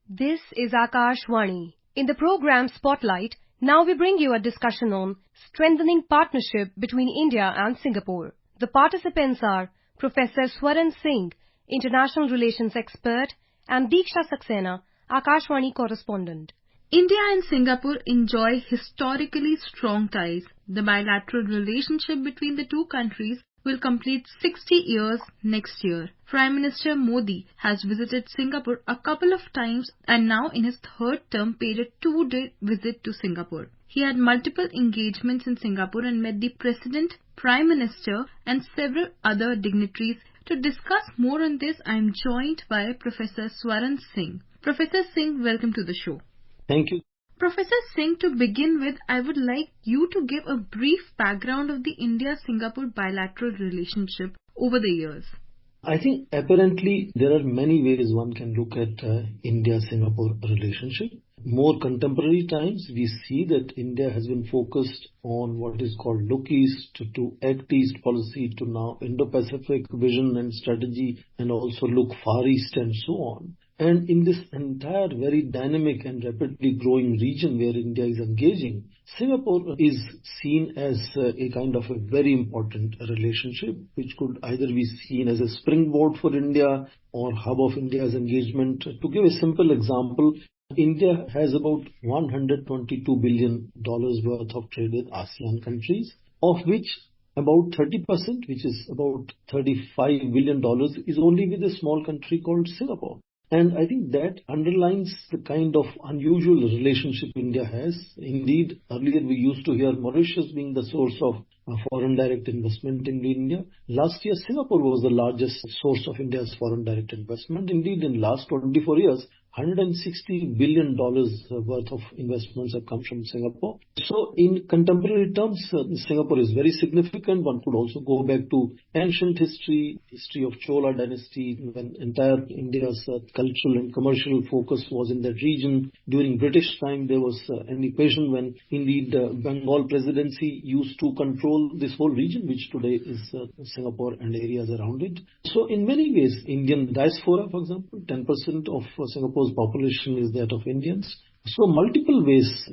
This is Akashvani. In the program Spotlight, now we bring you a discussion on strengthening partnership between India and Singapore. The participants are Professor Swaran Singh, International Relations Expert, and Deeksha Saksena, Akashvani Correspondent. India and Singapore enjoy historically strong ties. The bilateral relationship between the two countries will complete 60 years next year. Prime Minister Modi has visited Singapore a couple of times and now in his third term paid a 2-day visit to Singapore. He had multiple engagements in Singapore and met the President, Prime Minister and several other dignitaries. To discuss more on this, I am joined by Professor Swaran Singh. Professor Singh, welcome to the show. Thank you. Professor Singh, to begin with, I would like you to give a brief background of the India-Singapore bilateral relationship over the years. I think apparently there are many ways one can look at India-Singapore relationship. More contemporary times, we see that India has been focused on what is called Look East to Act East policy to now Indo-Pacific vision and strategy and also look Far East and so on. And in this entire very dynamic and rapidly growing region where India is engaging, Singapore is seen as a kind of a very important relationship which could either be seen as a springboard for India or hub of India's engagement. To give a simple example, India has about $122 billion worth of trade with ASEAN countries, of which about 30%, which is about $35 billion, is only with a small country called Singapore. And I think that underlines the kind of unusual relationship India has. Indeed, earlier we used to hear Mauritius being the source of foreign direct investment in India. Last year, Singapore was the largest source of India's foreign direct investment. Indeed, in the last 24 years, $160 billion worth of investments have come from Singapore. So in contemporary terms, Singapore is very significant. One could also go back to ancient history of Chola dynasty, when entire India's cultural and commercial focus was in that region. During British time, there was an equation when indeed Bengal presidency used to control this whole region, which today is Singapore and areas around it. So in many ways, Indian diaspora, for example, 10% of Singapore's population is that of Indians. So multiple ways.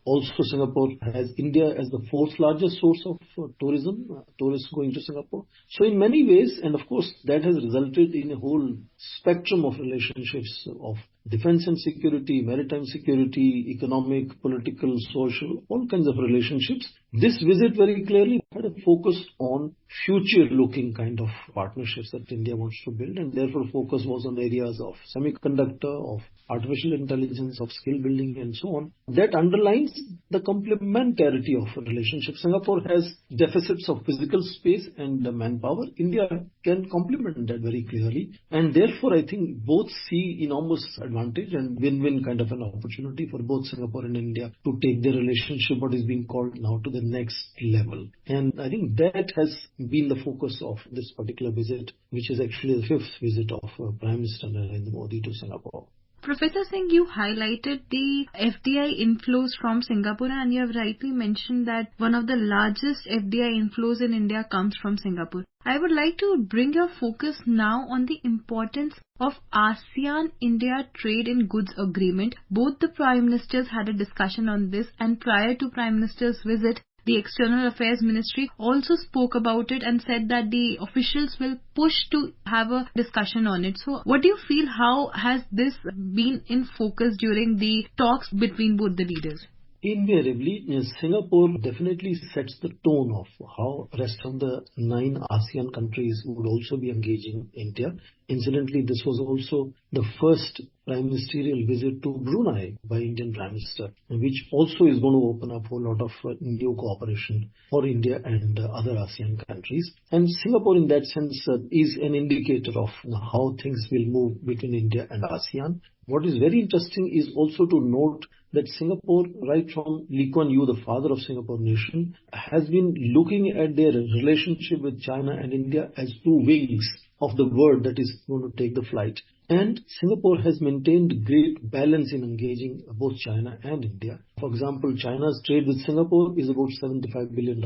Also Singapore has India as the fourth largest source of tourism, tourists going to Singapore. So in many ways, and of course that has resulted in a whole spectrum of relationships of defense and security, maritime security, economic, political, social, all kinds of relationships. This visit very clearly had a focus on future-looking kind of partnerships that India wants to build, and therefore focus was on areas of semiconductor, of artificial intelligence, of skill building and so on. That underlines the complementarity of a relationship. Singapore has deficits of physical space and manpower. India can complement that very clearly, and therefore I think both see enormous advantage and win-win kind of an opportunity for both Singapore and India to take their relationship, what is being called now, to the next level. And I think that has been the focus of this particular visit, which is actually the fifth visit of Prime Minister Narendra Modi to Singapore. Professor Singh, you highlighted the FDI inflows from Singapore, and you have rightly mentioned that one of the largest FDI inflows in India comes from Singapore. I would like to bring your focus now on the importance of ASEAN-India Trade in Goods Agreement. Both the Prime Ministers had a discussion on this, and prior to Prime Minister's visit, the External Affairs Ministry also spoke about it and said that the officials will push to have a discussion on it. So what do you feel, how has this been in focus during the talks between both the leaders? Invariably, Singapore definitely sets the tone of how rest of the 9 ASEAN countries would also be engaging India. Incidentally, this was also the first prime ministerial visit to Brunei by Indian Prime Minister, which also is going to open up a whole lot of new cooperation for India and other ASEAN countries. And Singapore in that sense is an indicator of how things will move between India and ASEAN. What is very interesting is also to note that Singapore, right from Lee Kuan Yew, the father of Singapore nation, has been looking at their relationship with China and India as two wings of the bird that is going to take the flight. And Singapore has maintained great balance in engaging both China and India. For example, China's trade with Singapore is about $75 billion.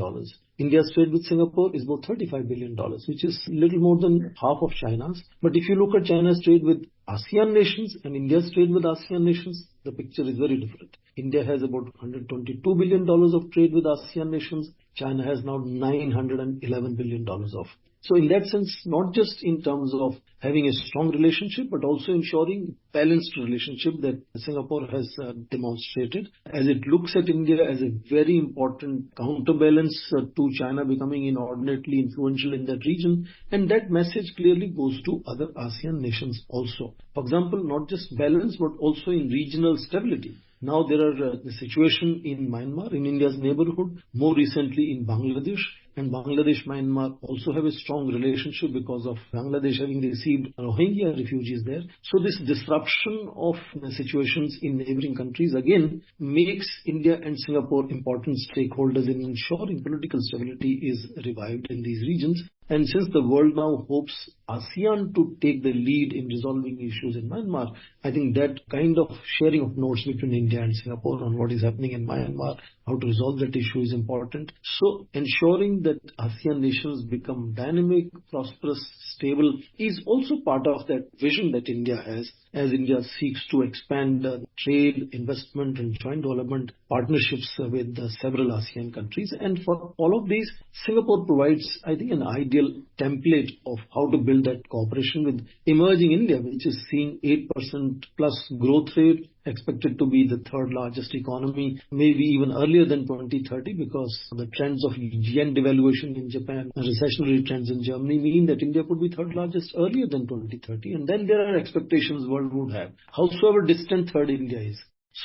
India's trade with Singapore is about $35 billion, which is little more than half of China's. But if you look at China's trade with ASEAN nations and India's trade with ASEAN nations, the picture is very different. India has about $122 billion of trade with ASEAN nations. China has now $911 billion of. So in that sense, not just in terms of having a strong relationship, but also ensuring balanced relationship that Singapore has demonstrated, as it looks at India as a very important counterbalance to China becoming inordinately influential in that region. And that message clearly goes to other ASEAN nations also. For example, not just balance, but also in regional stability. Now there are the situation in Myanmar, in India's neighborhood, more recently in Bangladesh. And Bangladesh, Myanmar also have a strong relationship because of Bangladesh having received Rohingya refugees there. So this disruption of situations in neighboring countries again makes India and Singapore important stakeholders in ensuring political stability is revived in these regions. And since the world now hopes ASEAN to take the lead in resolving issues in Myanmar, I think that kind of sharing of notes between India and Singapore on what is happening in Myanmar, how to resolve that issue is important. So ensuring that ASEAN nations become dynamic, prosperous, stable is also part of that vision that India has as India seeks to expand trade, investment and joint development partnerships with several ASEAN countries. And for all of these, Singapore provides, I think, an ideal template of how to build that cooperation with emerging India, which is seeing 8% plus growth rate, expected to be the third largest economy, maybe even earlier than 2030, because the trends of yen devaluation in Japan and recessionary trends in Germany mean that India could be third largest earlier than 2030. And then there are expectations world would have, howsoever distant third India is.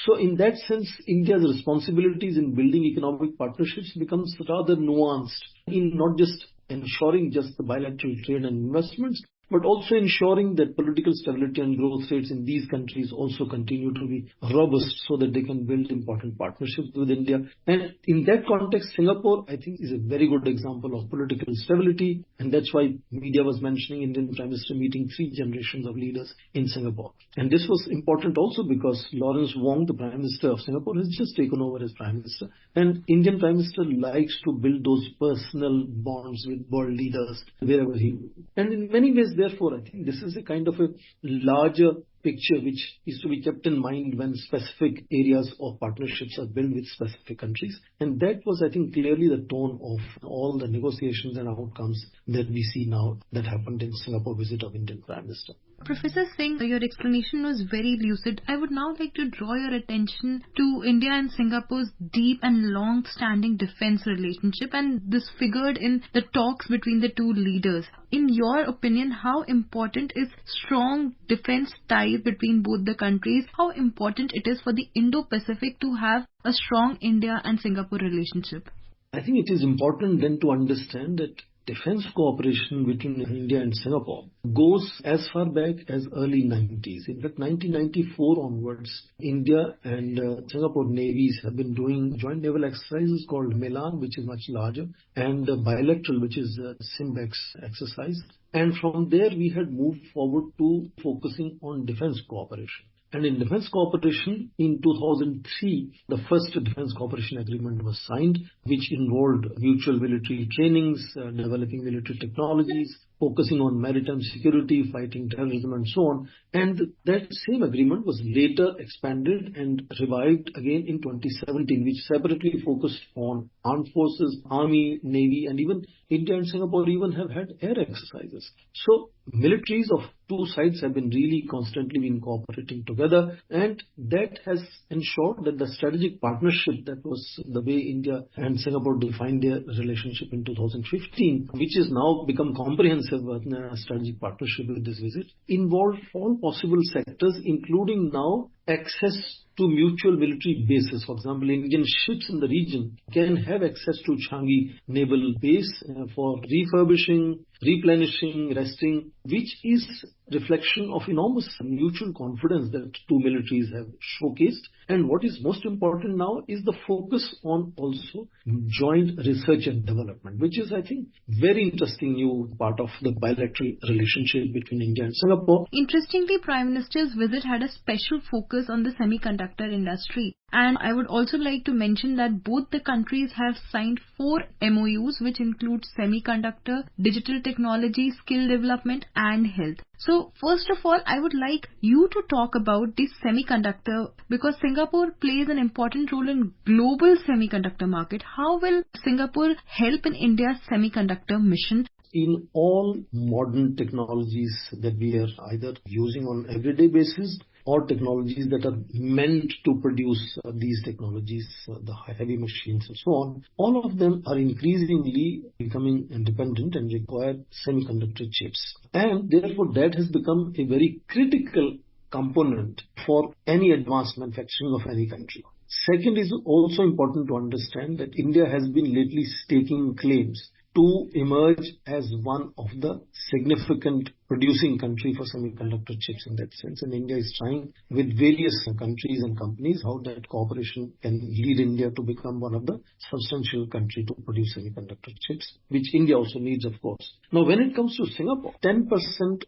So in that sense, India's responsibilities in building economic partnerships becomes rather nuanced in not just ensuring just the bilateral trade and investments, but also ensuring that political stability and growth rates in these countries also continue to be robust so that they can build important partnerships with India. And in that context, Singapore, I think, is a very good example of political stability. And that's why media was mentioning Indian Prime Minister meeting 3 generations of leaders in Singapore. And this was important also because Lawrence Wong, the Prime Minister of Singapore, has just taken over as Prime Minister. And Indian Prime Minister likes to build those personal bonds with world leaders wherever he is. And in many ways, therefore, I think this is a kind of a larger picture which is to be kept in mind when specific areas of partnerships are built with specific countries. And that was, I think, clearly the tone of all the negotiations and outcomes that we see now that happened in Singapore visit of Indian Prime Minister. Professor Singh, your explanation was very lucid. I would now like to draw your attention to India and Singapore's deep and long-standing defense relationship, and this figured in the talks between the two leaders. In your opinion, how important is strong defense ties between both the countries? How important it is for the Indo-Pacific to have a strong India and Singapore relationship? I think it is important then to understand that defense cooperation between India and Singapore goes as far back as early 90s. In fact, 1994 onwards, India and Singapore navies have been doing joint naval exercises called Melan, which is much larger, and bilateral, which is Simbex exercise. And from there, we had moved forward to focusing on defense cooperation. And in defense cooperation, in 2003, the first defense cooperation agreement was signed, which involved mutual military trainings, developing military technologies, focusing on maritime security, fighting terrorism and so on. And that same agreement was later expanded and revived again in 2017, which separately focused on armed forces, army, navy, and even India and Singapore even have had air exercises. So militaries of two sides have been really constantly been cooperating together, and that has ensured that the strategic partnership, that was the way India and Singapore defined their relationship in 2015, which is now become comprehensive strategic partnership with this visit, involved all possible sectors, including now access to mutual military bases. For example, Indian ships in the region can have access to Changi Naval Base for refurbishing, replenishing, resting, which is reflection of enormous mutual confidence that two militaries have showcased. And what is most important now is the focus on also joint research and development, which is, I think, very interesting new part of the bilateral relationship between India and Singapore. Interestingly, Prime Minister's visit had a special focus on the semiconductor industry. And I would also like to mention that both the countries have signed 4 MOUs, which include semiconductor, digital technology, skill development and health. So first of all, I would like you to talk about the semiconductor, because Singapore plays an important role in global semiconductor market. How will Singapore help in India's semiconductor mission? In all modern technologies that we are either using on everyday basis or technologies that are meant to produce these technologies, the heavy machines and so on, all of them are increasingly becoming independent and require semiconductor chips. And therefore that has become a very critical component for any advanced manufacturing of any country. Second, is also important to understand that India has been lately staking claims to emerge as one of the significant producing country for semiconductor chips in that sense. And India is trying with various countries and companies how that cooperation can lead India to become one of the substantial country to produce semiconductor chips, which India also needs, of course. Now, when it comes to Singapore, 10%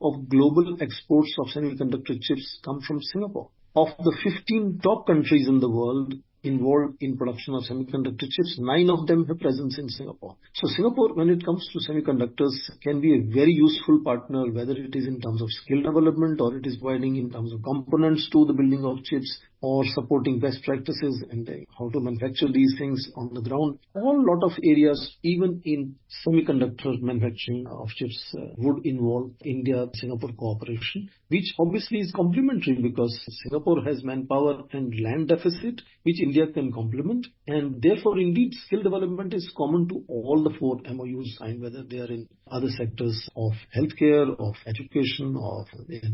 of global exports of semiconductor chips come from Singapore. Of the 15 top countries in the world involved in production of semiconductor chips, 9 of them have presence in Singapore. So Singapore, when it comes to semiconductors, can be a very useful partner, whether it is in terms of skill development or it is providing in terms of components to the building of chips or supporting best practices and how to manufacture these things on the ground. All lot of areas, even in semiconductor manufacturing of chips, would involve India-Singapore cooperation, which obviously is complementary because Singapore has manpower and land deficit, which India can complement. And therefore, indeed, skill development is common to all the 4 MOUs signed, whether they are in other sectors of healthcare, of education, of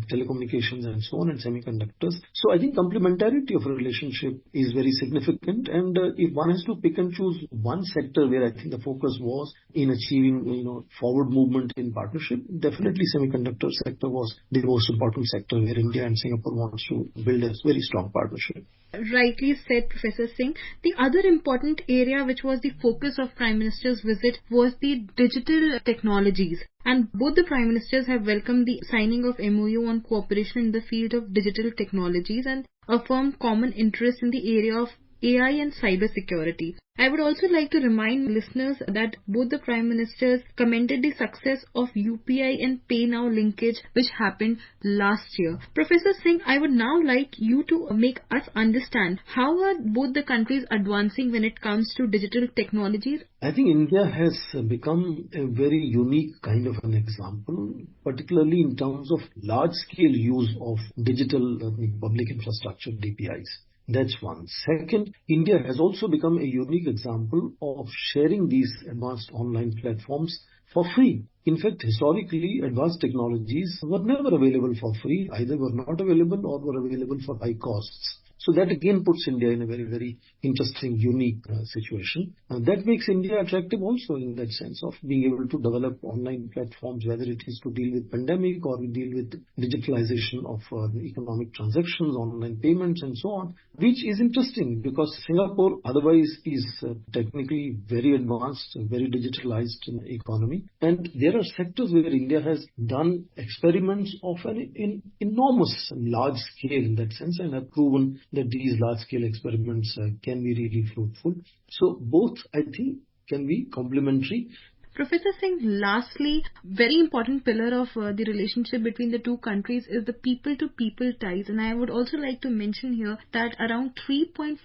telecommunications and so on, and semiconductors. So I think complementarity of a relationship is very significant. And if one has to pick and choose one sector where I think the focus was in achieving, forward movement in partnership, definitely semiconductor sector was the most important sector where India and Singapore wants to build a very strong partnership. Rightly said, Professor Singh. The other important area which was the focus of Prime Minister's visit was the digital technologies. And both the Prime Ministers have welcomed the signing of MOU on cooperation in the field of digital technologies and affirmed common interest in the area of AI and cyber security. I would also like to remind listeners that both the Prime Ministers commended the success of UPI and Pay Now linkage which happened last year. Professor Singh, I would now like you to make us understand how are both the countries advancing when it comes to digital technologies? I think India has become a very unique kind of an example, particularly in terms of large-scale use of digital public infrastructure, DPIs. That's one. Second, India has also become a unique example of sharing these advanced online platforms for free. In fact, historically, advanced technologies were never available for free, either were not available or were available for high costs. So that again puts India in a very, very interesting, unique situation. And that makes India attractive also in that sense of being able to develop online platforms, whether it is to deal with pandemic or we deal with digitalization of economic transactions, online payments and so on, which is interesting because Singapore otherwise is technically very advanced, very digitalized economy. And there are sectors where India has done experiments of an enormous large scale in that sense and have proven that these large-scale experiments can be really fruitful. So both, I think, can be complementary. Professor Singh, lastly, very important pillar of the relationship between the two countries is the people-to-people ties. And I would also like to mention here that around 3.5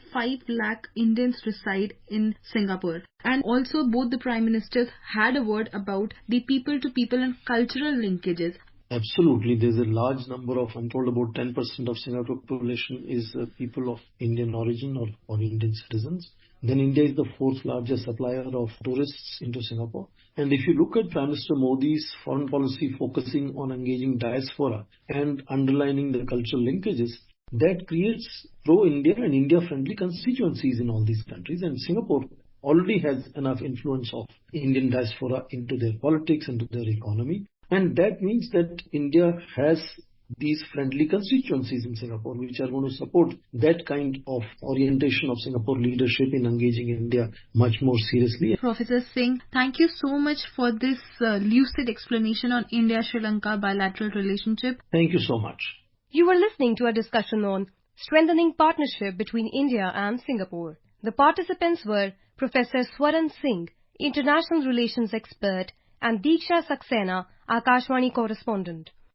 lakh Indians reside in Singapore. And also both the Prime Ministers had a word about the people-to-people and cultural linkages. Absolutely. There's a large number of, I'm told about 10% of Singapore population is people of Indian origin or Indian citizens. Then India is the 4th largest supplier of tourists into Singapore. And if you look at Prime Minister Modi's foreign policy focusing on engaging diaspora and underlining the cultural linkages, that creates pro-India and India-friendly constituencies in all these countries. And Singapore already has enough influence of Indian diaspora into their politics, into their economy. And that means that India has these friendly constituencies in Singapore, which are going to support that kind of orientation of Singapore leadership in engaging India much more seriously. Professor Singh, thank you so much for this lucid explanation on India-Sri Lanka bilateral relationship. Thank you so much. You were listening to a discussion on strengthening partnership between India and Singapore. The participants were Professor Swaran Singh, International Relations Expert, and Deeksha Saksena, Akashvani Correspondent.